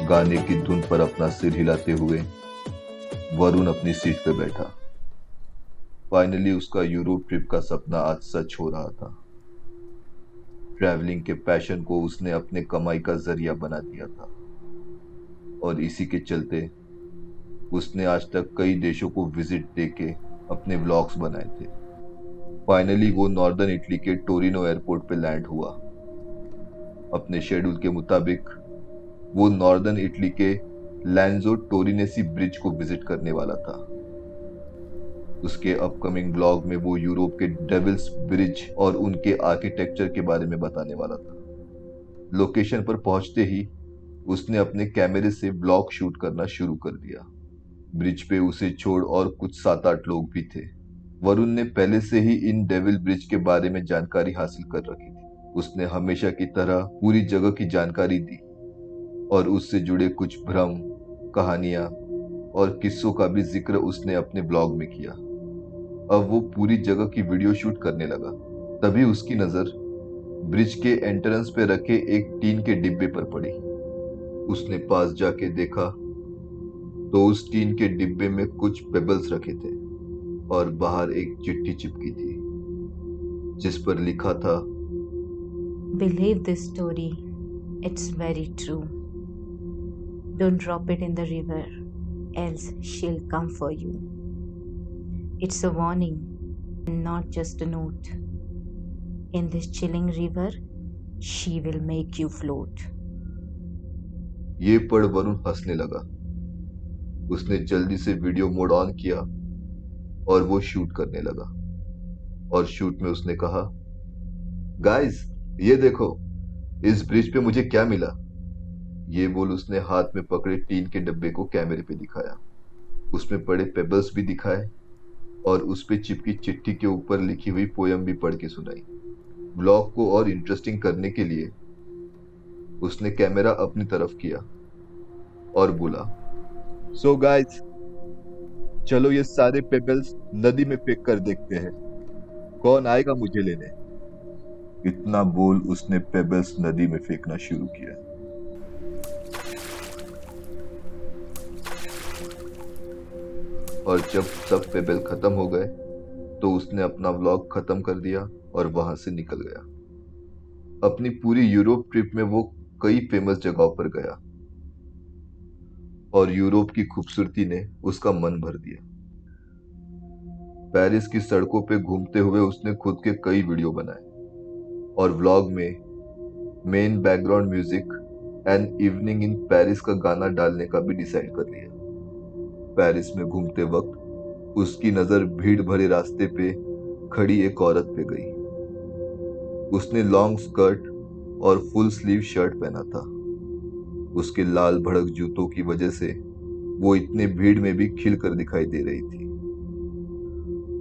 गाने की धुन पर अपना सिर हिलाते हुए वरुण अपनी सीट पे बैठा। फाइनली उसका यूरोप ट्रिप का सपना आज सच हो रहा था। ट्रैवलिंग के पैशन को उसने अपने कमाई का जरिया बना दिया था और इसी के चलते उसने आज तक कई देशों को विजिट देके अपने व्लॉग्स बनाए थे। फाइनली वो नॉर्दर्न इटली के टोरिनो एयरपोर्ट पे लैंड हुआ। अपने शेड्यूल के मुताबिक वो नॉर्दर्न इटली के लैंजो टोरिनेसी ब्रिज को विजिट करने वाला था। उसके अपकमिंग ब्लॉग में वो यूरोप के डेविल्स ब्रिज और उनके आर्किटेक्चर के बारे में बताने वाला था। लोकेशन पर पहुंचते ही उसने अपने कैमरे से ब्लॉग शूट करना शुरू कर दिया। ब्रिज पे उसे छोड़ और कुछ 7-8 लोग भी थे। वरुण ने पहले से ही इन डेविल ब्रिज के बारे में जानकारी हासिल कर रखी थी। उसने हमेशा की तरह पूरी जगह की जानकारी दी और उससे जुड़े कुछ भ्रम, कहानियां और किस्सों का भी जिक्र उसने अपने ब्लॉग में किया। अब वो पूरी जगह की वीडियो शूट करने लगा। तभी उसकी नजर ब्रिज के एंट्रेंस पे रखे एक टीन के डिब्बे पर पड़ी। उसने पास जाके देखा तो उस टीन के डिब्बे में कुछ पेबल्स रखे थे और बाहर एक चिट्ठी चिपकी थी जिस पर लिखा था, Believe this story, it's very true. Don't drop it in the river, else she'll come for you. It's a warning, not just a note. In this chilling river, she will make you float. ये पढ़ वरुण हंसने लगा। उसने जल्दी से video mode on किया और वो शूट करने लगा। और शूट में उसने कहा, गाइस ये देखो, इस ब्रिज पे मुझे क्या मिला। ये बोल उसने हाथ में पकड़े टीन के डब्बे को कैमरे पे दिखाया। उसमें पड़े पेबल्स भी दिखाए और उस पे चिपकी चिट्ठी के ऊपर लिखी हुई पोयम भी पढ़ के सुनाई। ब्लॉग को और इंटरेस्टिंग करने के लिए उसने कैमरा अपनी तरफ किया और बोला, सो गाइस चलो ये सारे पेबल्स नदी में फेंक कर देखते हैं, कौन आएगा मुझे लेने। इतना बोल उसने पेबल्स नदी में फेंकना शुरू किया। और जब सब पेबल खत्म हो गए तो उसने अपना व्लॉग खत्म कर दिया और वहां से निकल गया। अपनी पूरी यूरोप ट्रिप में वो कई फेमस जगहों पर गया और यूरोप की खूबसूरती ने उसका मन भर दिया। पेरिस की सड़कों पे घूमते हुए उसने खुद के कई वीडियो बनाए और व्लॉग में main background music an evening in Paris का गाना डालने का भी डिसाइड कर लिया। पेरिस में घूमते वक्त उसकी नजर भीड़ भरे रास्ते पे खड़ी एक औरत पे गई। उसने लॉन्ग स्कर्ट और फुल स्लीव शर्ट पहना था। उसके लाल भड़क जूतों की वजह से वो इतने भीड़ में भी खिल कर दिखाई दे रही थी।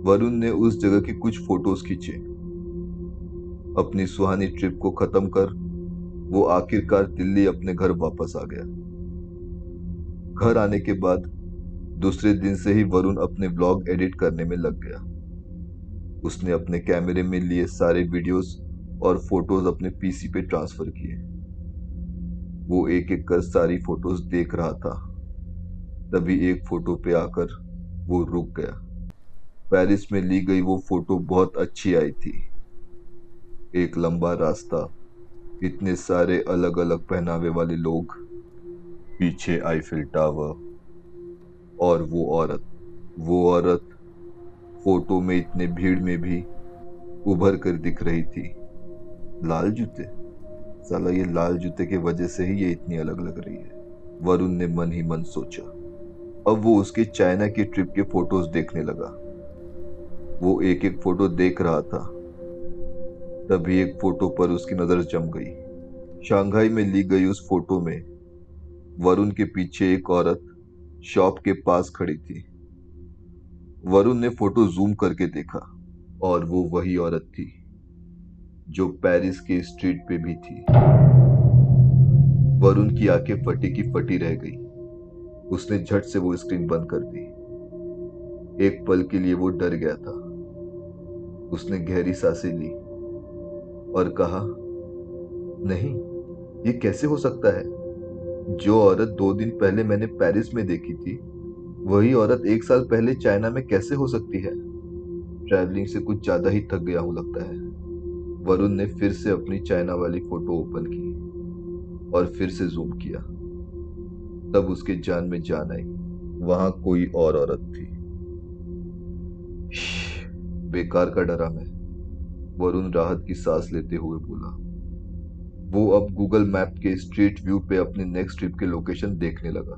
वरुण ने उस जगह की कुछ फोटोज खींचे। अपनी सुहानी ट्रिप को खत्म कर वो आखिरकार दिल्ली अपने घर वापस आ गया। घर आने के बाद दूसरे दिन से ही वरुण अपने व्लॉग एडिट करने में लग गया। उसने अपने कैमरे में लिए सारे वीडियोस और फोटोज अपने पीसी पे ट्रांसफर किए। वो एक एक कर सारी फोटोज देख रहा था। तभी एक फोटो पे आकर वो रुक गया। पेरिस में ली गई वो फोटो बहुत अच्छी आई थी। एक लंबा रास्ता, इतने सारे अलग अलग पहनावे वाले लोग, पीछे आईफिल टावर और वो औरत फोटो में इतने भीड़ में भी उभर कर दिख रही थी। लाल जूते, साला ये लाल जूते के वजह से ही ये इतनी अलग लग रही है, वरुण ने मन ही मन सोचा। अब वो उसके चाइना की ट्रिप के फोटोज देखने लगा। वो एक एक फोटो देख रहा था। तभी एक फोटो पर उसकी नजर जम गई। शंघाई में ली गई उस फोटो में वरुण के पीछे एक औरत शॉप के पास खड़ी थी। वरुण ने फोटो जूम करके देखा और वो वही औरत थी जो पेरिस के स्ट्रीट पे भी थी। वरुण की आंखें फटी की फटी रह गई। उसने झट से वो स्क्रीन बंद कर दी। एक पल के लिए वो डर गया था। उसने गहरी सांसें ली और कहा, नहीं, ये कैसे हो सकता है। जो औरत 2 दिन पहले मैंने पेरिस में देखी थी, वही औरत 1 साल पहले चाइना में कैसे हो सकती है? ट्रैवलिंग से कुछ ज्यादा ही थक गया हूं लगता है। वरुण ने फिर से अपनी चाइना वाली फोटो ओपन की और फिर से जूम किया। तब उसके जान में जान आई। वहां कोई और औरत थी। बेकार का डरा मैं, वरुण राहत की सांस लेते हुए बोला। वो अब गूगल मैप के स्ट्रीट व्यू पे अपने नेक्स्ट ट्रिप के लोकेशन देखने लगा।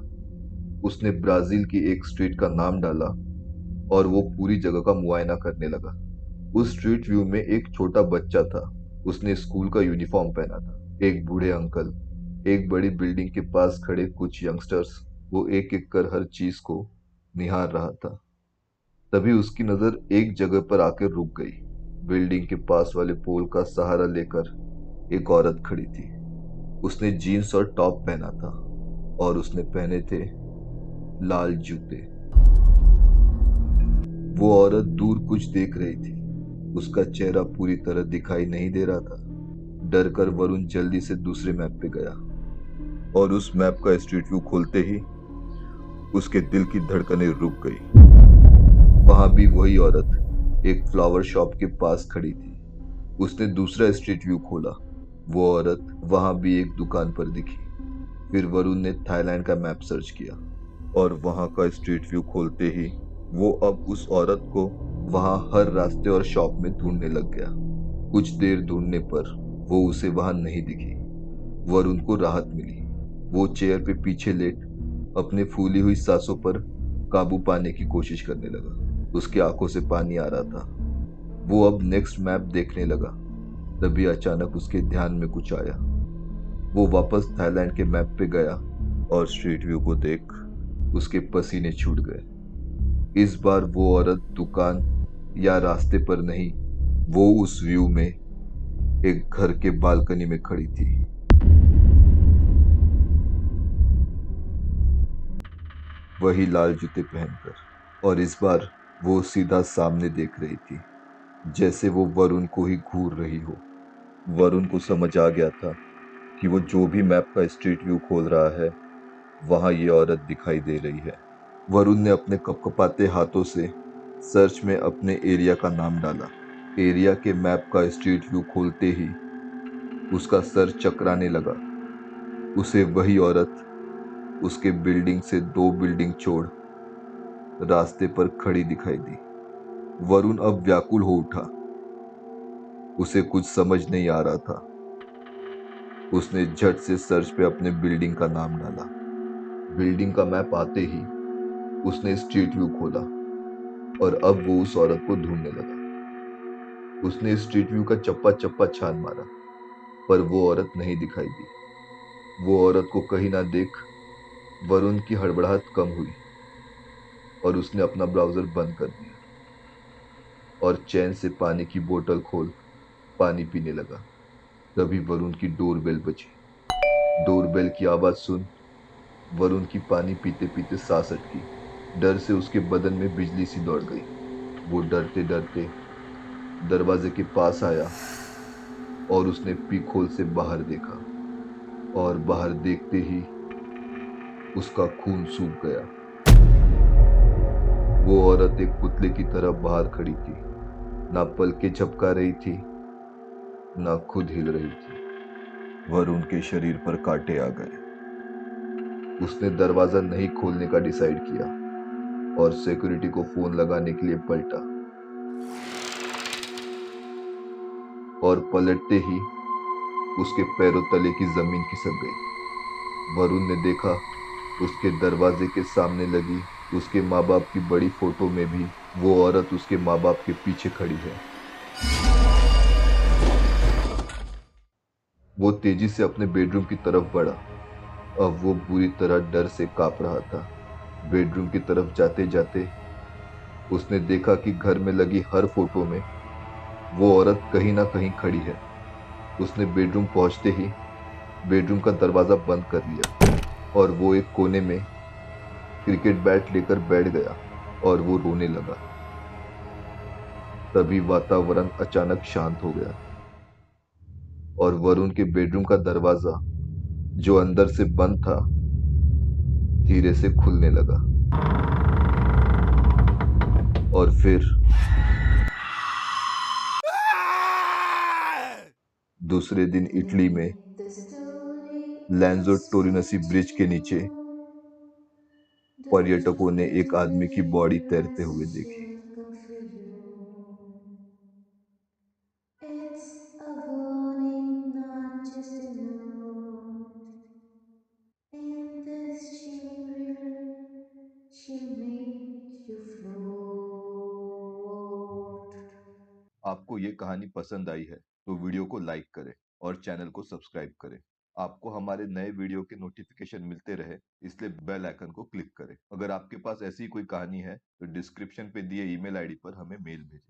उसने ब्राजील की एक स्ट्रीट का नाम डाला और वो पूरी जगह का मुआयना करने लगा। उस स्ट्रीट व्यू में एक छोटा बच्चा था। उसने स्कूल का यूनिफॉर्म पहना था। एक बूढ़े अंकल, एक बड़ी बिल्डिंग के पास खड़े कुछ यंगस्टर्स, वो एक एक कर हर चीज को निहार रहा था। तभी उसकी नजर एक जगह पर आकर रुक गई। बिल्डिंग के पास वाले पोल का सहारा लेकर एक औरत खड़ी थी। उसने जीन्स और टॉप पहना था और उसने पहने थे लाल जूते। वो औरत दूर कुछ देख रही थी। उसका चेहरा पूरी तरह दिखाई नहीं दे रहा था। डर कर वरुण जल्दी से दूसरे मैप पे गया और उस मैप का स्ट्रीट व्यू खोलते ही उसके दिल की धड़कनें रुक गई। वहां भी वही औरत एक फ्लावर शॉप के पास खड़ी थी। उसने दूसरा स्ट्रीट व्यू खोला। वो औरत वहां भी एक दुकान पर दिखी। फिर वरुण ने थाईलैंड का मैप सर्च किया और वहां का स्ट्रीट व्यू खोलते ही वो अब उस औरत को वहां हर रास्ते और शॉप में ढूंढने लग गया। कुछ देर ढूंढने पर वो उसे वहां नहीं दिखी। वरुण को राहत मिली। वो चेयर पे पीछे लेट अपने फूली हुई सांसों पर काबू पाने की कोशिश करने लगा। उसकी आंखों से पानी आ रहा था। वो अब नेक्स्ट मैप देखने लगा। तभी अचानक उसके ध्यान में कुछ आया। वो वापस थाईलैंड के मैप पे गया और स्ट्रीट व्यू को देख उसके पसीने छूट गए। इस बार वो औरत दुकान या रास्ते पर नहीं, वो उस व्यू में एक घर के बालकनी में खड़ी थी। वही लाल जूते पहनकर, और इस बार वो सीधा सामने देख रही थी, जैसे वो वरुण को ही घूर रही हो। वरुण को समझ आ गया था कि वो जो भी मैप का स्ट्रीट व्यू खोल रहा है, वहां ये औरत दिखाई दे रही है। वरुण ने अपने कपकपाते हाथों से सर्च में अपने एरिया का नाम डाला। एरिया के मैप का स्ट्रीट व्यू खोलते ही उसका सर चकराने लगा। उसे वही औरत उसके बिल्डिंग से 2 बिल्डिंग छोड़ रास्ते पर खड़ी दिखाई दी। वरुण अब व्याकुल हो उठा। उसे कुछ समझ नहीं आ रहा था। उसने झट से सर्च पे अपने बिल्डिंग का नाम डाला। बिल्डिंग का मैप आते ही उसने स्ट्रीट व्यू खोला और अब वो उस औरत को ढूंढने लगा। उसने स्ट्रीट व्यू का चप्पा चप्पा छान मारा, पर वो औरत नहीं दिखाई दी। वो औरत को कहीं ना देख वरुण की हड़बड़ाहट कम हुई और उसने अपना ब्राउजर बंद कर दिया और चैन से पानी की बोतल खोल पानी पीने लगा। तभी वरुण की डोरबेल बजी। डोरबेल की आवाज सुन वरुण की पानी पीते पीते सांस अटकी। डर से उसके बदन में बिजली सी दौड़ गई। वो डरते डरते दरवाजे के पास आया और उसने पीक होल से बाहर देखा, और बाहर देखते ही उसका खून सूख गया। वो औरत एक पुतले की तरह बाहर खड़ी थी, ना पलके झपका रही थी, ना खुद हिल रही थी। वरुण के शरीर पर कांटे आ गए। उसने दरवाजा नहीं खोलने का डिसाइड किया और सिक्योरिटी को फोन लगाने के लिए पलटा, और पलटते ही उसके पैरों तले की जमीन खिसक गई। वरुण ने देखा उसके दरवाजे के सामने लगी उसके माँ बाप की बड़ी फोटो में भी वो औरत उसके माँ बाप के पीछे खड़ी है। वो तेजी से अपने बेडरूम की तरफ बढ़ा। अब वो बुरी तरह डर से कांप रहा था। बेडरूम की तरफ जाते जाते उसने देखा कि घर में लगी हर फोटो में वो औरत कहीं ना कहीं खड़ी है। उसने बेडरूम पहुंचते ही बेडरूम का दरवाजा बंद कर लिया और वो एक कोने में क्रिकेट बैट लेकर बैठ गया और वो रोने लगा। तभी वातावरण अचानक शांत हो गया और वरुण के बेडरूम का दरवाजा, जो अंदर से बंद था, धीरे से खुलने लगा। और फिर दूसरे दिन इटली में Make the story लैंज़ो as टोरिनसी ब्रिज के नीचे true. Don't you पर्यटकों ने fret एक to आदमी की बॉडी तैरते realize हुए देखी। she'll come for you. It's a warning, not just a note. In this chilling river, she'll make you float. आपको ये कहानी पसंद आई है तो वीडियो को लाइक करें और चैनल को सब्सक्राइब करें। आपको हमारे नए वीडियो के नोटिफिकेशन मिलते रहे, इसलिए बेल आइकन को क्लिक करें। अगर आपके पास ऐसी कोई कहानी है तो डिस्क्रिप्शन पे दिए ईमेल आईडी पर हमें मेल भेजें।